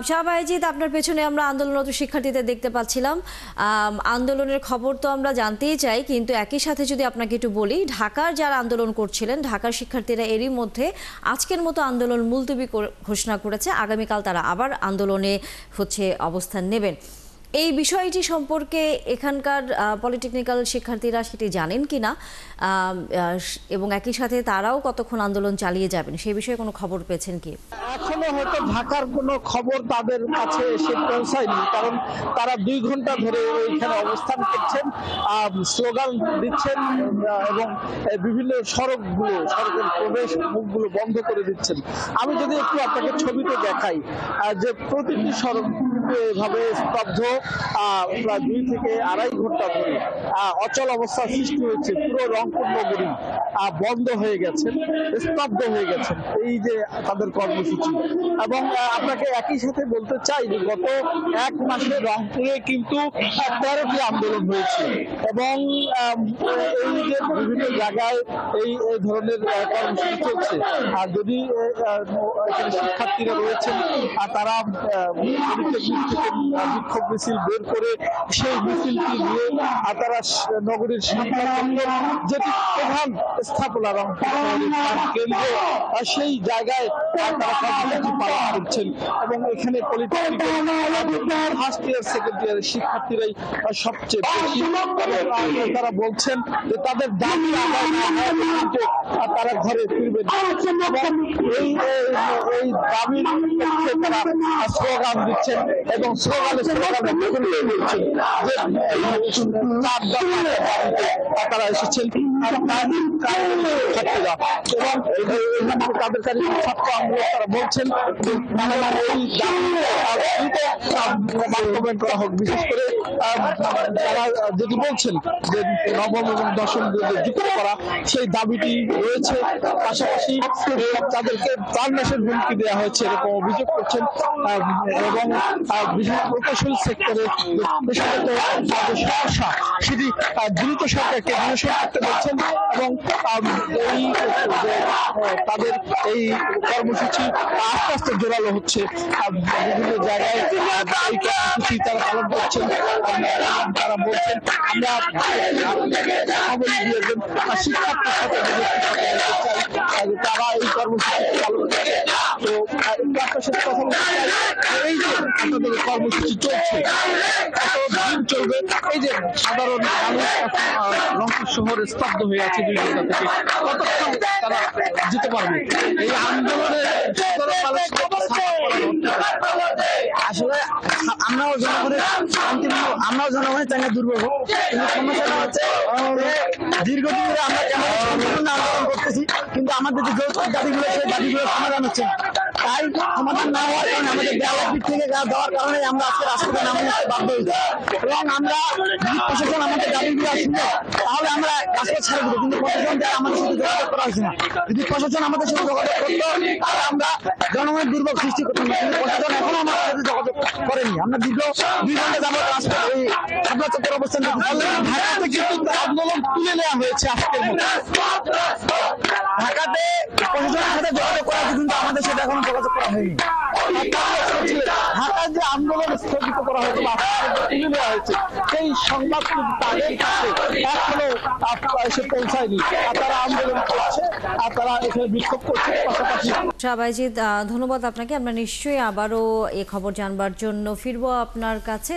শাহবাইজিদ, আপনার পেছনে আমরা আন্দোলনরত শিক্ষার্থীদের দেখতে পাচ্ছিলাম। আন্দোলনের খবর তো আমরা জানতেই চাই, কিন্তু একই সাথে যদি আপনাকে একটু বলি, ঢাকার যারা আন্দোলন করছিলেন, ঢাকার শিক্ষার্থীরা এরই মধ্যে আজকের মতো আন্দোলন মুলতবি ঘোষণা করেছে। আগামীকাল তারা আবার আন্দোলনে অবস্থান নেবেন। এই বিষয়টি সম্পর্কে এখানকার পলিটেকনিক্যাল শিক্ষার্থীরা সেটি জানেন কিনা, এবং একই সাথে তারাও কতক্ষণ আন্দোলন চালিয়ে যাবেন সেই বিষয়ে কোনো খবর পেয়েছেন কি? এখনো হয়তো ঢাকার কোনো খবর তাদের কাছে এসে পৌঁছায়নি, কারণ তারা 2 ঘন্টা ধরে ওইখানে অবস্থান করছেন, স্লোগান দিচ্ছেন এবং বিভিন্ন সড়কের প্রবেশ মুখগুলো বন্ধ করে দিচ্ছেন। আমি যদি একটু আপনাকে ছবিতে দেখাই যে প্রতিটি সড়ক এভাবে স্তব্ধ, প্রায় 2 থেকে 2.5 ঘন্টা ধরে অচল অবস্থার সৃষ্টি হয়েছে। পুরো রংপুর নগরী বন্ধ হয়ে গেছে, স্তব্ধ হয়ে গেছে এই যে তাদের কর্মসূচি। এবং আপনাকে একই সাথে বলতে চাই যে গত 1 মাসে রংপুরে কিন্তু 13টি আন্দোলন হয়েছে, এবং এই যে বিভিন্ন জায়গায় এই ধরনের কর্মসূচি চলছে। আর যদি এখানে শিক্ষার্থীরা রয়েছেন তারা বিক্ষোভ মিছিল বের করে সেই মিছিলটি নিয়ে তারা নগরীর যেটি প্রধান স্থাপনা কেন্দ্র সেই জায়গায় তারা কর্মসূচি পালন করছেন। এবং এখানে পলিটেকনিক্যাল ফার্স্ট ইয়ার সেকেন্ড ইয়ারের শিক্ষার্থীরাই সবচেয়ে বেশি। তারা বলছেন যে তাদের দাবি আদায় না হয় পর্যন্ত তারা ঘরে ফিরবেন, এবং এই দাবির পক্ষে তারা স্লোগান দিচ্ছেন এবং স্লোগানে বলছেন যে 4 দফা তারা এসেছেন ছাত্রীরা, এবং তাদের কাছে ছাত্র আন্দোলন তারা বলছেন এই বাস্তবায়ন করা হোক। বিশেষ করে তারা যেটি বলছেন যে নবম এবং দশম যুক্ত করা সেই দাবিটি রয়েছে। পাশাপাশি তাদেরকে প্রাণনাশের হুমকি দেওয়া হয়েছে এরকম অভিযোগ করছেন, এবং বিশেষ প্রকৌশল সেক্টরে সমস্যা সেটি দ্রুত সরকারকে নিরসন করতে বলছেন। এবং এই তাদের এই কর্মসূচি আস্তে আস্তে জোরালো হচ্ছে, বিভিন্ন জায়গায় এই কর্মসূচি তারা পালন করছেন। তারা বলছেন আমরা শিক্ষার্থীর সাথে তারা এই কর্মসূচি পালন করছে। তো আপনার সাথে কথা বলতে চাই, এই যে আপনাদের কর্মসূচি চলছে কতদিন চলবে? এই যে সাধারণ মানুষ রংপুর শহরে স্তব্ধ হয়ে আছে 2 ঘন্টা থেকে, কতক্ষণ তারা যেতে পারবে এই আন্দোলনের? আসলে আমরাও জনগণের চাঙ্গা দুর্ভোগ, কিন্তু সমস্যাটা হচ্ছে দীর্ঘদিন ধরে আমরা কেন আন্দোলন করতেছি, কিন্তু আমাদের যে যৌক্তিক দাবিগুলো সেই দাবিগুলো সমাধান হচ্ছে না। তাই সমাধান না হওয়ার কারণে আমাদের দেওয়ার দিক থেকে দেওয়ার কারণে আমরা আজকে রাস্তায় নামতে বাধ্য হয়েছি। এবং আমরা যদি প্রশাসন আমাদের দাবিগুলো শুনে তাহলে আমরা রাস্তা ছেড়ে দেবো, কিন্তু প্রশাসন আমাদের সাথে যোগাযোগ করা হয়েছে না। যদি প্রশাসন আমাদের সাথে যোগাযোগ করতো তাহলে আমরা জনগণের দুর্ভোগ সৃষ্টি করতাম না, কিন্তু প্রশাসন এখনো আমাদের সাথে যোগাযোগ করেনি। আমরা দীর্ঘ 2 ঘন্টা যাবত রাস্তায় এই শাপলা চত্বর অবস্থান ঢাকাতে কিন্তু আন্দোলন তুলে নেওয়া হয়েছে আজকের মতো। ঢাকাতে প্রশাসনের সাথে যোগাযোগ করা হয়েছে, কিন্তু আমাদের সাথে এখনো যোগাযোগ করা হয়নি। ঢাকায় যে আন্দোলন স্থগিত করা হয়েছে বা তুলে নেওয়া হয়েছে সেই সংবাদ কিন্তু তাদের কাছে এখনো এসে পৌঁছায়নি। তারা আন্দোলন করছে আর তারা এখানে বিক্ষোভ করছে। পাশাপাশি শাহবাইজিদ, ধন্যবাদ আপনাকে। আমরা নিশ্চয়ই আবারও এই খবর জানবার জন্য ফিরবো আপনার কাছে।